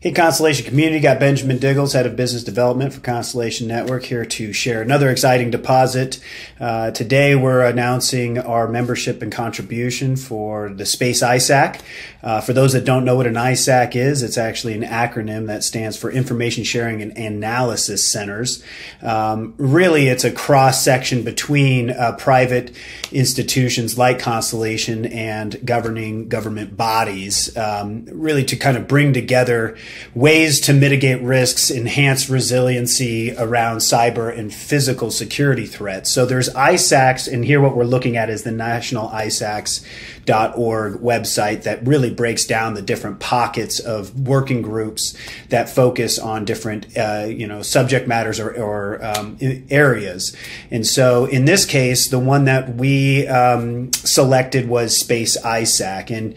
Hey Constellation community, got Benjamin Diggles, Head of Business Development for Constellation Network, here to share another exciting deposit. Today we're announcing our membership and contribution for the Space ISAC. For those that don't know what an ISAC is, it's actually an acronym that stands for Information Sharing and Analysis Centers. Really, it's a cross-section between private institutions like Constellation and governing government bodies, really to kind of bring together ways to mitigate risks, enhance resiliency around cyber and physical security threats. So there's ISACs, and here what we're looking at is the National ISACs.org website that really breaks down the different pockets of working groups that focus on different subject matters or areas. And so in this case, the one that we selected was Space ISAC. And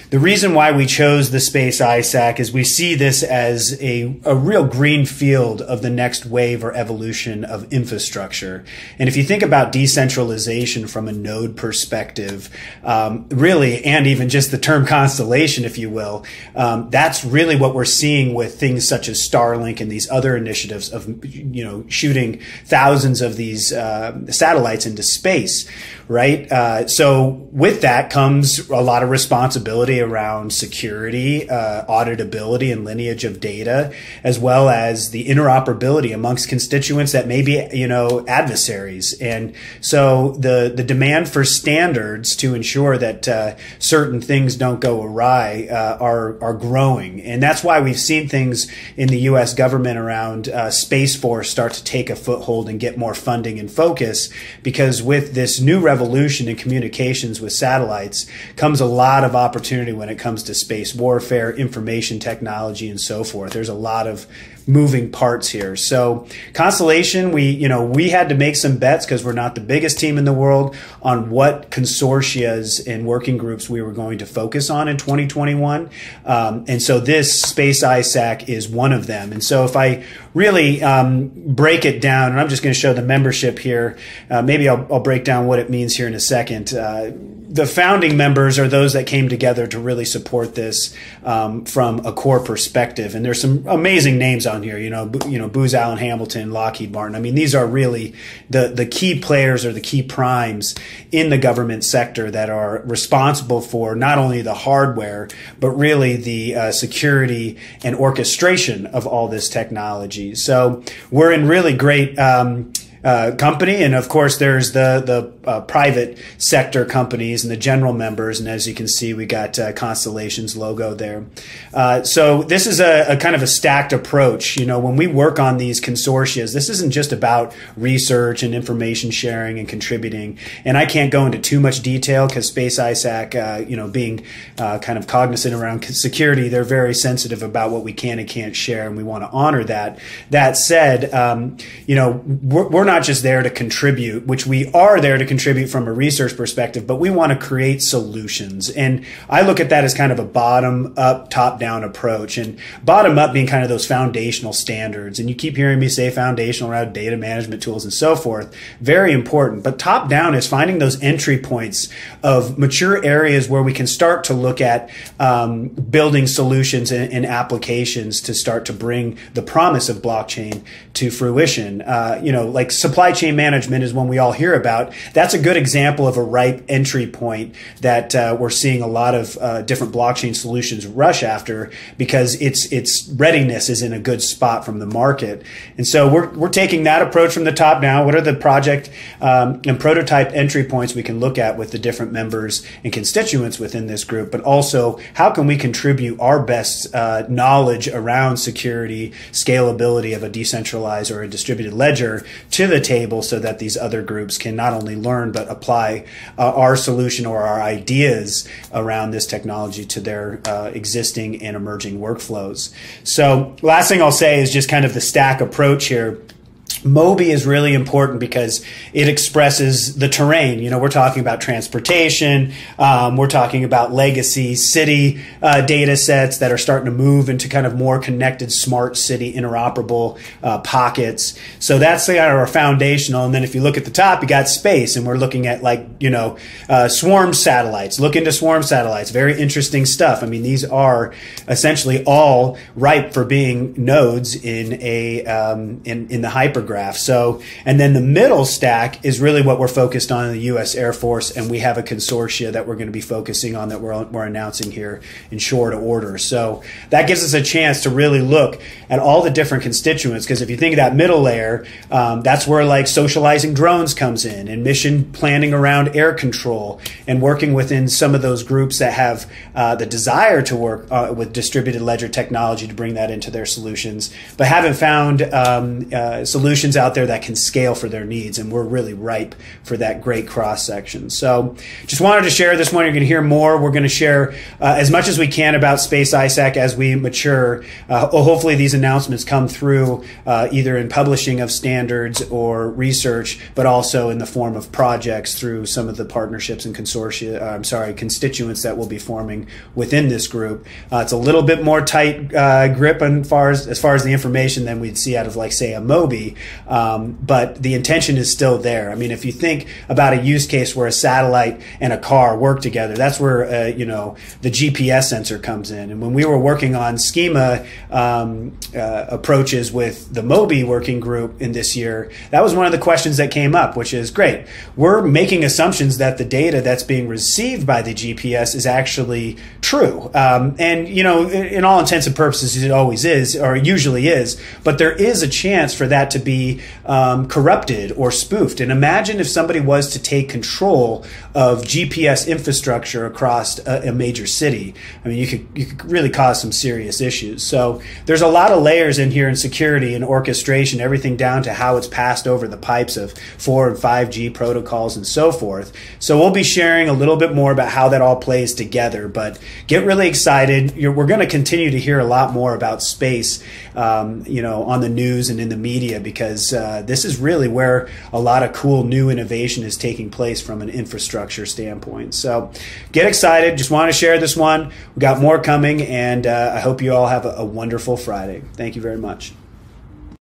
the reason why we chose the Space ISAC is we see this as a real green field of the next wave or evolution of infrastructure. And if you think about decentralization from a node perspective, really, and even just the term constellation, if you will, that's really what we're seeing with things such as Starlink and these other initiatives of, shooting thousands of these satellites into space, right? So with that comes a lot of responsibility around security, auditability, and lineage of data, as well as the interoperability amongst constituents that may be, adversaries. And so the demand for standards to ensure that certain things don't go awry are growing. And that's why we've seen things in the U.S. government around Space Force start to take a foothold and get more funding and focus, because with this new revolution in communications with satellites comes a lot of opportunity when it comes to space warfare, information technology, and so forth. There's a lot of moving parts here. So Constellation, we had to make some bets, because we're not the biggest team in the world, on what consortias and working groups we were going to focus on in 2021. And so this Space ISAC is one of them. And so if I really break it down, and I'm just going to show the membership here, maybe I'll break down what it means here in a second. The founding members are those that came together to really support this from a core perspective. And there's some amazing names on here, Booz Allen Hamilton, Lockheed Martin. I mean, these are really the key players or the key primes in the government sector that are responsible for not only the hardware, but really the security and orchestration of all this technology. So we're in really great company, and of course there's the private sector companies and the general members, and as you can see, we got Constellation's logo there. So this is a kind of a stacked approach. When we work on these consortia, this isn't just about research and information sharing and contributing, and I can't go into too much detail because Space ISAC, being kind of cognizant around security, they're very sensitive about what we can and can't share, and we want to honor that. That said, we're not just there to contribute, which we are there to contribute from a research perspective, but we want to create solutions. And I look at that as kind of a bottom-up, top-down approach, and bottom-up being kind of those foundational standards. And you keep hearing me say foundational around data management tools and so forth. Very important. But top-down is finding those entry points of mature areas where we can start to look at building solutions and applications to start to bring the promise of blockchain to fruition. Like supply chain management is one we all hear about. That's a good example of a ripe entry point that we're seeing a lot of different blockchain solutions rush after, because its readiness is in a good spot from the market. And so we're taking that approach from the top down. What are the project and prototype entry points we can look at with the different members and constituents within this group, but also how can we contribute our best knowledge around security, scalability of a decentralized or a distributed ledger to the table, so that these other groups can not only learn but apply our solution or our ideas around this technology to their existing and emerging workflows. So last thing I'll say is just kind of the stack approach here. MOBI is really important because it expresses the terrain. You know, we're talking about transportation. We're talking about legacy city data sets that are starting to move into kind of more connected, smart city, interoperable pockets. So that's our foundational. And then if you look at the top, you got space, and we're looking at swarm satellites. Look into swarm satellites. Very interesting stuff. I mean, these are essentially all ripe for being nodes in in the hypergraph. So, and then the middle stack is really what we're focused on in the U.S. Air Force, and we have a consortia that we're going to be focusing on that we're announcing here in short order. So that gives us a chance to really look at all the different constituents, because if you think of that middle layer, that's where like socializing drones comes in, and mission planning around air control, and working within some of those groups that have the desire to work with distributed ledger technology to bring that into their solutions, but haven't found solutions out there that can scale for their needs, and we're really ripe for that great cross section. So just wanted to share this one. You're going to hear more. We're going to share as much as we can about Space ISAC as we mature. Hopefully these announcements come through either in publishing of standards or research, but also in the form of projects through some of the partnerships and constituents that we'll be forming within this group. It's a little bit more tight grip as far as the information than we'd see out of, like, say, a MOBI. But the intention is still there. I mean, if you think about a use case where a satellite and a car work together, that's where the GPS sensor comes in. And when we were working on schema approaches with the MOBI working group in this year, that was one of the questions that came up, which is, great, we're making assumptions that the data that's being received by the GPS is actually true. And in all intents and purposes, it always is, or usually is, but there is a chance for that to be corrupted or spoofed. And imagine if somebody was to take control of GPS infrastructure across a major city. I mean, you could really cause some serious issues. So there's a lot of layers in here in security and orchestration, everything down to how it's passed over the pipes of 4 and 5G protocols and so forth. So we'll be sharing a little bit more about how that all plays together, but get really excited. We're going to continue to hear a lot more about space, on the news and in the media, because this is really where a lot of cool new innovation is taking place from an infrastructure standpoint. So get excited. Just want to share this one. We got more coming, and I hope you all have a wonderful Friday. Thank you very much.